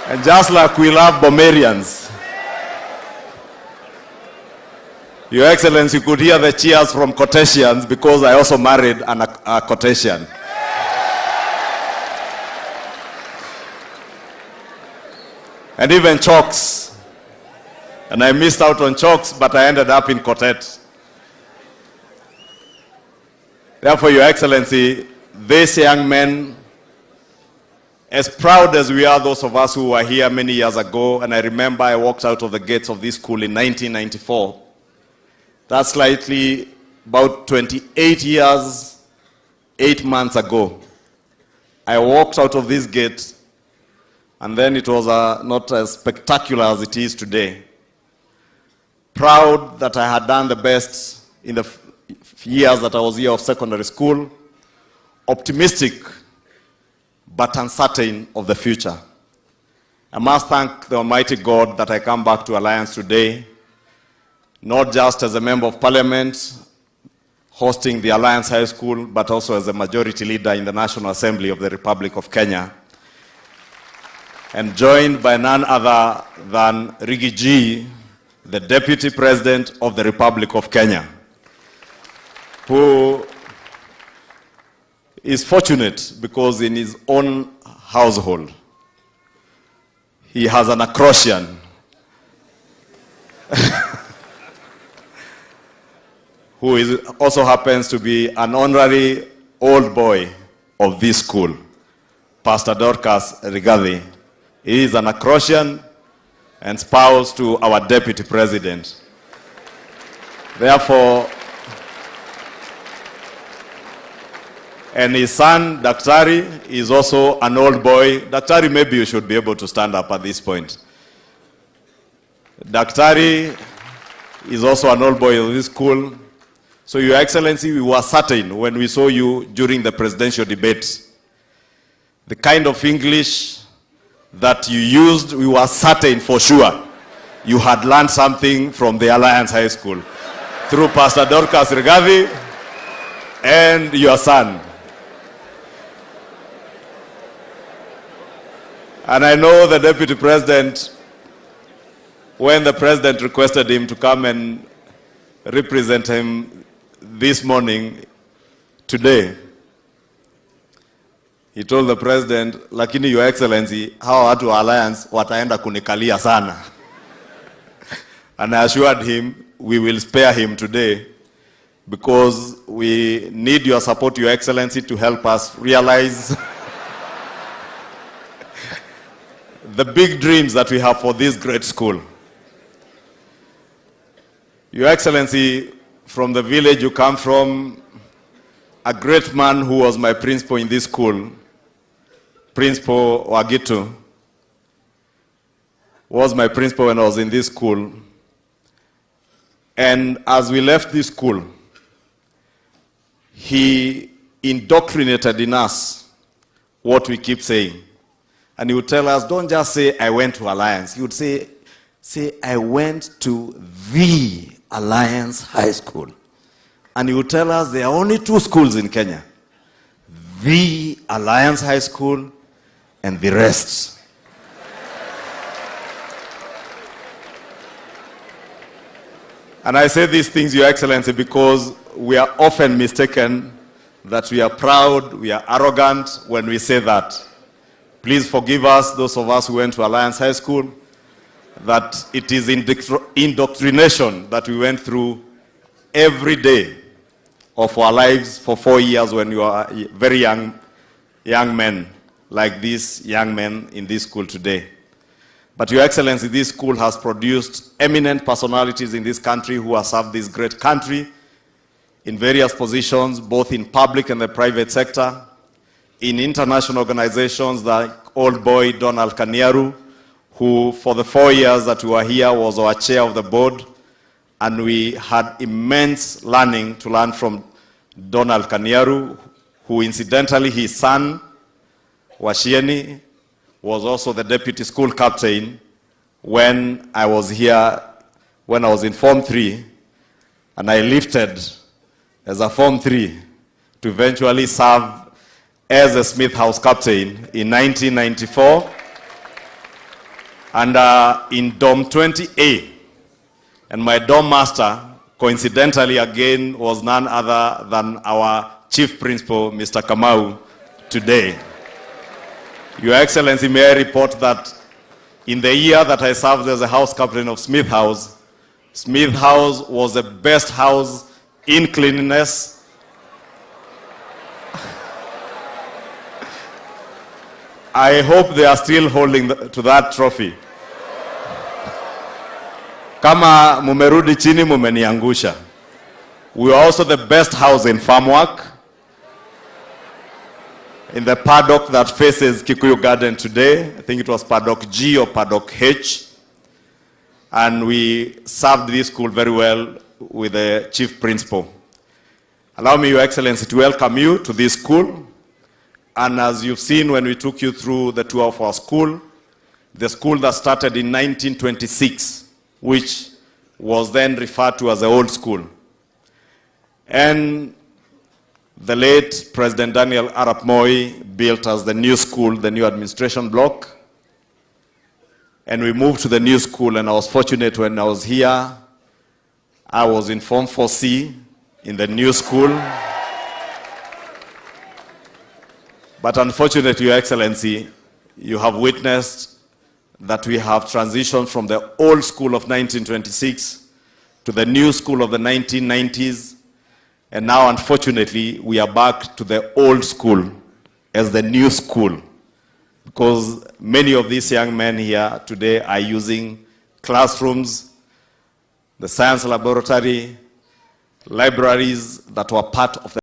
And just like we love Bomerians, Your Excellency, you could hear the cheers from Caucasians because I also married a Caucasian. And even Chalks. And I missed out on Chalks, but I ended up in Quartet. Therefore, Your Excellency, these young men, as proud as we are, those of us who were here many years ago, and I remember I walked out of the gates of this school in 1994. That's slightly about 28 years, 8 months ago. I walked out of this gate, and then it was not as spectacular as it is today. Proud that I had done the best in the years that I was here of secondary school. Optimistic, but uncertain of the future. I must thank the Almighty God that I come back to Alliance today, not just as a member of parliament, hosting the Alliance High School, but also as a majority leader in the National Assembly of the Republic of Kenya, and joined by none other than Rigi G, the Deputy President of the Republic of Kenya, who is fortunate because in his own household, he has an acrostian who also happens to be an honorary old boy of this school, Pastor Dorcas Rigathi. He is an acrostian and spouse to our Deputy President. Therefore, and his son, Daktari, is also an old boy. Daktari, maybe you should be able to stand up at this point. Daktari is also an old boy of this school. So, Your Excellency, we were certain when we saw you during the presidential debate, the kind of English that you used, we were certain for sure you had learned something from the Alliance High School through Pastor Dorcas Rigathi and your son. And I know the Deputy President, when the President requested him to come and represent him this morning, today, he told the President, lakini Your Excellency, hawa watu wa Alliance wataenda kunikalia sana. And I assured him, we will spare him today because we need your support, Your Excellency, to help us realize the big dreams that we have for this great school. Your Excellency, from the village you come from, a great man who was my principal in this school, Principal Wagitu, was my principal when I was in this school. And as we left this school, he indoctrinated in us what we keep saying. And he would tell us, don't just say, I went to Alliance. He would say, I went to the Alliance High School. And he would tell us there are only 2 schools in Kenya. The Alliance High School and the rest. And I say these things, Your Excellency, because we are often mistaken that we are proud, we are arrogant when we say that. Please forgive us, those of us who went to Alliance High School, that it is indoctrination that we went through every day of our lives for 4 years when you are very young men, like these young men in this school today. But Your Excellency, this school has produced eminent personalities in this country who have served this great country in various positions, both in public and the private sector, in international organizations like old boy Donald Kaniaru, who for the 4 years that we were here was our chair of the board, and we had immense learning to learn from Donald Kaniaru, who incidentally his son, Washieni, was also the deputy school captain when I was here, when I was in Form 3, and I lifted as a Form 3 to eventually serve as a Smith House captain in 1994. And in Dom 20A, and my dorm master, coincidentally again, was none other than our Chief Principal, Mr. Kamau, today. Your Excellency, may I report that in the year that I served as a house captain of Smith House, Smith House was the best house in cleanliness. I hope they are still holding to that trophy. Kama mumerudi chini mumeniangusha. We are also the best house in farm work. In the paddock that faces Kikuyu Garden today, I think it was paddock G or paddock H. And we served this school very well with the Chief Principal. Allow me, Your Excellency, to welcome you to this school. And as you've seen when we took you through the tour of our school, the school that started in 1926, which was then referred to as the old school. And the late President Daniel Arap Moi built us the new school, the new administration block. And we moved to the new school, and I was fortunate when I was here, I was in Form 4C in the new school. But unfortunately, Your Excellency, you have witnessed that we have transitioned from the old school of 1926 to the new school of the 1990s. And now, unfortunately, we are back to the old school as the new school. Because many of these young men here today are using classrooms, the science laboratory, libraries that were part of the